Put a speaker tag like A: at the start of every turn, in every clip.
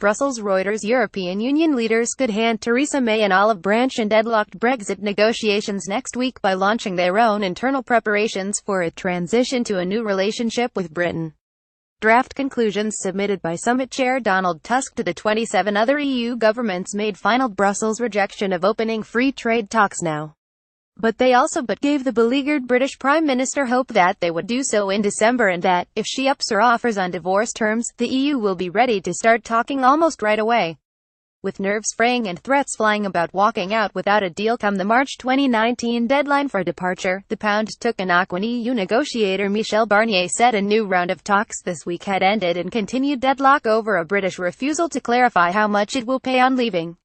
A: Brussels. Reuters. European Union leaders could hand Theresa May an olive branch in deadlocked Brexit negotiations next week by launching their own internal preparations for a transition to a new relationship with Britain. Draft conclusions submitted by Summit Chair Donald Tusk to the 27 other EU governments made final Brussels rejection of opening free trade talks now. But they also gave the beleaguered British Prime Minister hope that they would do so in December and that, if she ups her offers on divorce terms, the EU will be ready to start talking almost right away. With nerves fraying and threats flying about walking out without a deal come the March 2019 deadline for departure, the pound took a knock when EU negotiator Michel Barnier said a new round of talks this week had ended in continued deadlock over a British refusal to clarify how much it will pay on leaving.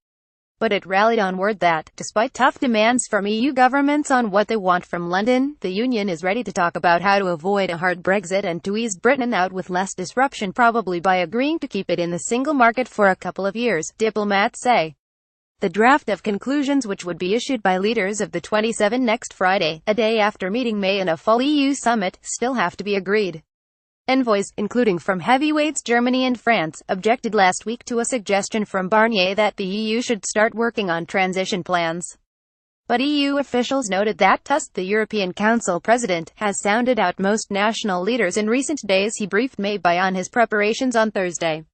A: But it rallied on word that, despite tough demands from EU governments on what they want from London, the Union is ready to talk about how to avoid a hard Brexit and to ease Britain out with less disruption, probably by agreeing to keep it in the single market for a couple of years, diplomats say. The draft of conclusions, which would be issued by leaders of the 27 next Friday, a day after meeting May in a full EU summit, still have to be agreed. Envoys, including from heavyweights Germany and France, objected last week to a suggestion from Barnier that the EU should start working on transition plans. But EU officials noted that Tusk, the European Council president, has sounded out most national leaders in recent days. He briefed May on his preparations on Thursday.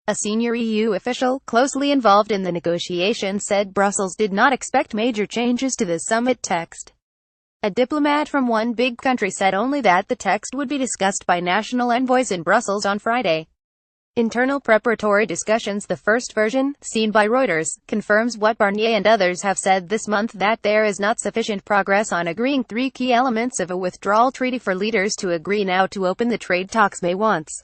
A: A senior EU official, closely involved in the negotiations, said Brussels did not expect major changes to the summit text. A diplomat from one big country said only that the text would be discussed by national envoys in Brussels on Friday. Internal preparatory discussions. The first version, seen by Reuters, confirms what Barnier and others have said this month, that there is not sufficient progress on agreeing three key elements of a withdrawal treaty for leaders to agree now to open the trade talks May wants.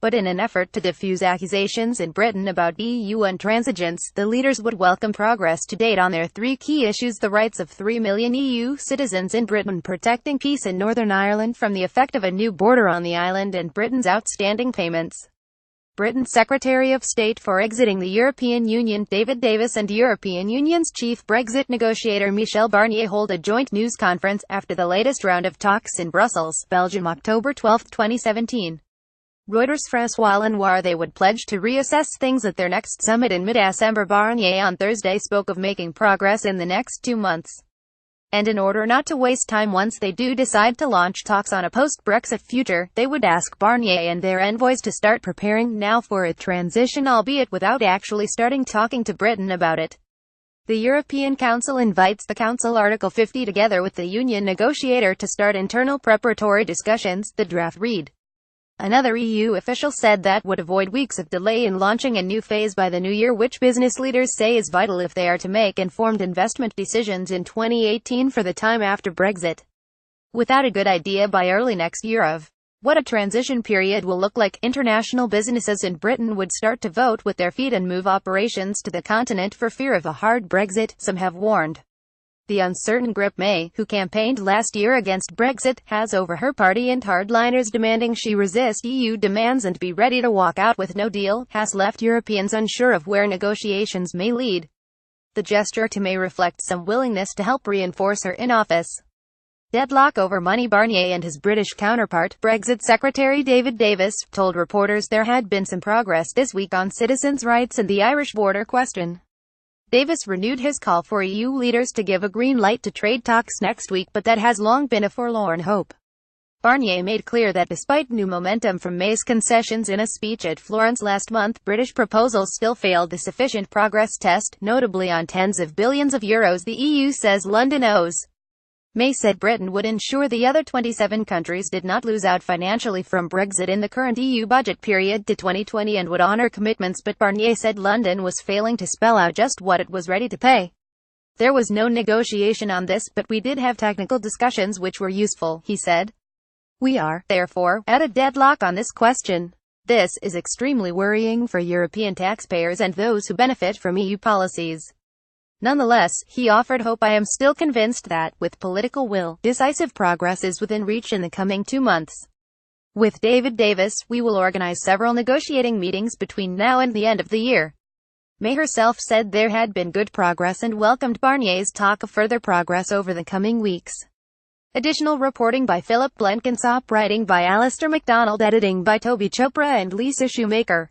A: But in an effort to diffuse accusations in Britain about EU intransigence, the leaders would welcome progress to date on their three key issues: the rights of 3 million EU citizens in Britain, protecting peace in Northern Ireland from the effect of a new border on the island, and Britain's outstanding payments. Britain's Secretary of State for exiting the European Union, David Davis, and European Union's chief Brexit negotiator Michel Barnier hold a joint news conference after the latest round of talks in Brussels, Belgium, October 12, 2017. Reuters. François Lenoir. They would pledge to reassess things at their next summit in mid-December. Barnier on Thursday spoke of making progress in the next 2 months. And in order not to waste time once they do decide to launch talks on a post-Brexit future, they would ask Barnier and their envoys to start preparing now for a transition, albeit without actually starting talking to Britain about it. The European Council invites the Council Article 50 together with the Union negotiator to start internal preparatory discussions, the draft read. Another EU official said that would avoid weeks of delay in launching a new phase by the new year, which business leaders say is vital if they are to make informed investment decisions in 2018 for the time after Brexit. Without a good idea by early next year of what a transition period will look like, international businesses in Britain would start to vote with their feet and move operations to the continent for fear of a hard Brexit, some have warned. The uncertain grip May, who campaigned last year against Brexit, has over her party and hardliners demanding she resist EU demands and be ready to walk out with no deal, has left Europeans unsure of where negotiations may lead. The gesture to May reflects some willingness to help reinforce her in office. Deadlock over money. Barnier and his British counterpart, Brexit Secretary David Davis, told reporters there had been some progress this week on citizens' rights and the Irish border question. Davis renewed his call for EU leaders to give a green light to trade talks next week, but that has long been a forlorn hope. Barnier made clear that despite new momentum from May's concessions in a speech at Florence last month, British proposals still failed the sufficient progress test, notably on tens of billions of euros the EU says London owes. May said Britain would ensure the other 27 countries did not lose out financially from Brexit in the current EU budget period to 2020 and would honour commitments, but Barnier said London was failing to spell out just what it was ready to pay. There was no negotiation on this, but we did have technical discussions which were useful, he said. We are, therefore, at a deadlock on this question. This is extremely worrying for European taxpayers and those who benefit from EU policies. Nonetheless, he offered hope. I am still convinced that, with political will, decisive progress is within reach in the coming 2 months. With David Davis, we will organize several negotiating meetings between now and the end of the year. May herself said there had been good progress and welcomed Barnier's talk of further progress over the coming weeks. Additional reporting by Philip Blenkinsop, writing by Alistair MacDonald, editing by Toby Chopra and Lisa Shoemaker.